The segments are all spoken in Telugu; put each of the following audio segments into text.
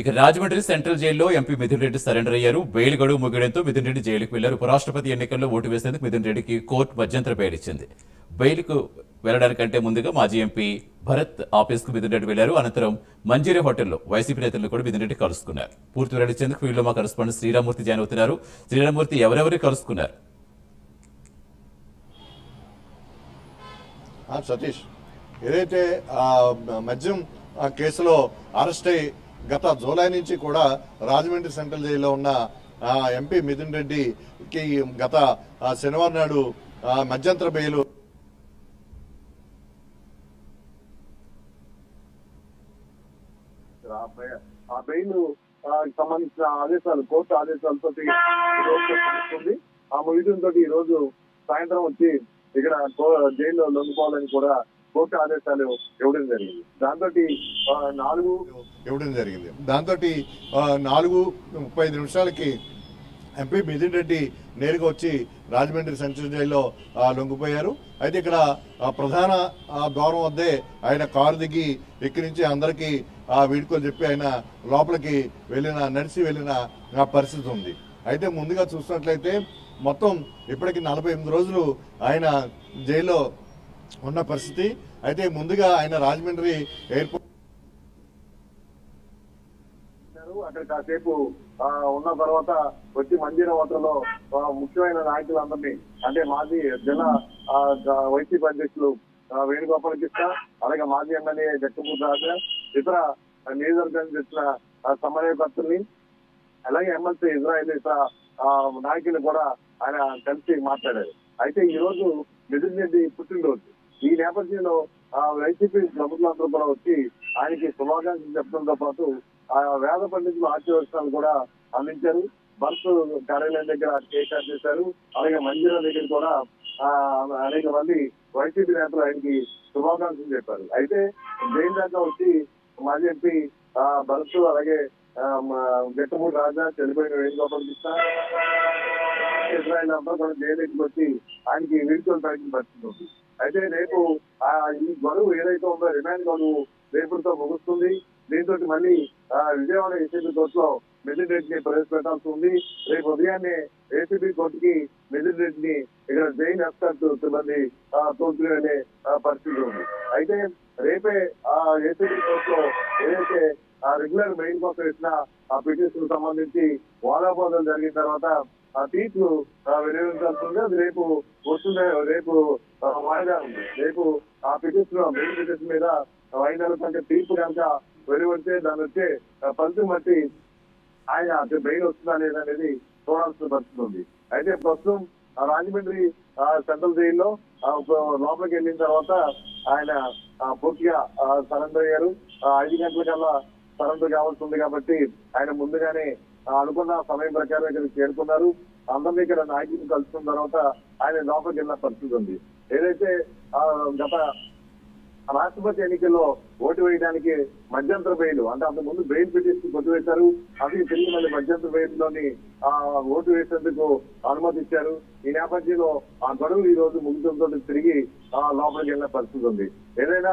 ఇక రాజమండ్రి సెంట్రల్ జైల్లో ఎంపీ మిథున్ రెడ్డి సరెండర్ అయ్యారు. బెయిల్ గడువు ముగియడంతో మిథున్ రెడ్డి జైలుకు వెళ్లారు. ఉపరాష్ట్రపతి ఎన్నికల్లో ఓటు వేసేందుకు మిథున్ రెడ్డికి కోర్టు మధ్యంతర బెయిల్ ఇచ్చింది. బెయిల్కు వెళ్లడానికంటే ముందుగా మాజీ ఎంపీ భరత్ ఆఫీస్కు మిథున్ రెడ్డి వెళ్లారు. అనంతరం మంజీరే హోటల్లో వైసీపీ నేతలను కూడా మిథున్ రెడ్డి కలుసుకున్నారు. పూర్తి వెల్లడించేందుకు ఫీల్డ్లో మా కరెస్పాండెంట్ శ్రీరామూర్తి జాయిన్ అవుతున్నారు. శ్రీరామూర్తి, ఎవరెవరు కలుసుకున్నారు? సతీష్, ఏదైతే మద్యం కేసులో అరెస్ట్ అయి గత జూలై నుంచి కూడా రాజమండ్రి సెంట్రల్ జైల్లో ఉన్న ఎంపీ మిథున్ రెడ్డికి గత శనివారం నాడు మధ్యంతర బెయిల్ ఆ బెయిల్ సంబంధించిన ఆదేశాలు, కోర్టు ఆదేశాలతో ఆ ముగియడంతో ఈ రోజు సాయంత్రం వచ్చి ఇక్కడ జైల్లో లొంగిపోవాలని కూడా కోర్టు ఆదేశాలు ఇవ్వడం జరిగింది. దాంతో 4:35 ఎంపీ మిథున్ రెడ్డి నేరుగా వచ్చి రాజమండ్రి సెంట్రల్ జైల్లో లొంగిపోయారు. అయితే ఇక్కడ ప్రధాన ద్వారం వద్దే ఆయన కారు దిగి ఇక్కడి నుంచి అందరికీ వీడుకోలు చెప్పి ఆయన లోపలికి నడిచి వెళ్ళిన పరిస్థితి ఉంది. అయితే ముందుగా చూసినట్లయితే మొత్తం ఇప్పటికి 48 రోజులు ఆయన జైల్లో ఉన్న పరిస్థితి. అయితే ముందుగా ఆయన రాజమండ్రి ఎయిర్పోర్ట్ అక్కడ కాసేపు ఉన్న తర్వాత వచ్చి మంజీరా హోటల్లో ముఖ్యమైన నాయకులందరినీ, అంటే మాజీ జిల్లా వైసీపీ అధ్యక్షులు వేణుగోపాలకృష్ణ, అలాగే మాజీ ఎమ్మెల్యే జక్కపూడి రాజా, ఇతర నియోజకవర్గానికి తెచ్చిన సమన్వయకర్తల్ని, అలాగే ఎమ్మెల్సీ ఇజ్రాయిల్ ఇతర నాయకులు కూడా ఆయన కలిసి మాట్లాడారు. అయితే ఈ రోజు మిథున్ రెడ్డి పుట్టినరోజు. ఈ నేపథ్యంలో వైసీపీ ప్రభుత్వాలందరూ కూడా వచ్చి ఆయనకి శుభాకాంక్షలు చెప్పడంతో పాటు వేద పండితులు ఆశీర్వచనాలు కూడా అందించారు. బర్త్ కార్యాలయం దగ్గర కేక్ కట్ చేశారు. అలాగే మంజీరా దగ్గర కూడా అనేక మంది వైసీపీ నేతలు ఆయనకి శుభాకాంక్షలు చెప్పారు. అయితే జైలు దాకా వచ్చి మాజీ ఎంపీ భరత్, అలాగే జక్కపూడి రాజా, చనిపోయిన వేణుగోపాలకృష్ణ, ఇజ్రాయిల్ అంతా కూడా జైలుకి వచ్చి ఆయనకి వీడ్కోలు ప్రకటన పరిస్థితుంది. అయితే రేపు ఈ గడువు ఏదైతే ఉందో రిమాండ్ గడువు రేపుతో ముగుస్తుంది. దీంతో మళ్ళీ విజయవాడ ఏసీబీ కోర్టులో మిథున్ రెడ్డిని ప్రవేశపెట్టాల్సి ఉంది. రేపు ఉదయాన్నే ఏసీబీ కోర్టుకి మిథున్ రెడ్డిని ఇక్కడ జైలు ఎస్కార్ట్ సిబ్బంది తోడుకుని వెళ్లే పరిస్థితి ఉంది. అయితే రేపే ఏసీబీ కోర్టులో ఏదైతే రెగ్యులర్ బెయిల్ కోసం ఇచ్చిన పిటిషన్ సంబంధించి వాదాపోదాలు జరిగిన తర్వాత ఆ తీర్పు వినియోగించాల్సి ఉంది. అది రేపు వస్తుంది. రేపు వాయిదా ఉంది. రేపు ఆ పిటిషన్ బెయిల్ పిటిషన్ మీద వాయిదాల కంటే తీర్పు కనుక వెలువడితే దాని వచ్చే ఫలితం బట్టి ఆయన బెయిల్ వస్తుందా లేదా అనేది చూడాల్సిన పరిస్థితి ఉంది. అయితే ప్రస్తుతం రాజమండ్రి సెంట్రల్ జైల్లో లోపలికి వెళ్ళిన తర్వాత ఆయన పూర్తిగా సరెండర్ అయ్యారు. 5 గంటల కల్లా సరెండర్ కావాల్సి ఉంది కాబట్టి ఆయన ముందుగానే అనుకున్న సమయం ప్రకారం ఇక్కడికి చేరుకున్నారు. అందరినీ ఇక్కడ నాయకులు కలుసుకున్న తర్వాత ఆయన లోపలికి వెళ్ళిన పరిస్థితి ఉంది. ఏదైతే గత రాష్ట్రపతి ఎన్నికల్లో ఓటు వేయడానికి మధ్యంతర బెయిల్, అంటే అంతకుముందు బెయిల్ పిటిషన్ కొట్టివేశారు. అది తిరిగి మళ్ళీ మధ్యంతర బెయిల్ లోని ఓటు వేసేందుకు అనుమతి ఇచ్చారు. ఈ నేపథ్యంలో ఆ గడువు ఈ రోజు ముగిసంతో తిరిగి లోపలికి వెళ్ళిన పరిస్థితి ఉంది. ఏదైనా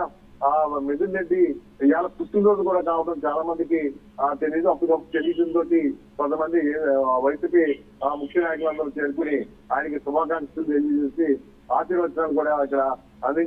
మిథున్ రెడ్డి ఇవాళ పుట్టినరోజు కూడా కావడం చాలా మందికి తెలియదు. అప్పటికప్పుడు తెలియడంతో కొంతమంది వైసీపీ ముఖ్య నాయకులందరూ చేరుకుని ఆయనకి శుభాకాంక్షలు తెలియజేసి ఆశీర్వచనాలు కూడా ఇక్కడ అందించారు.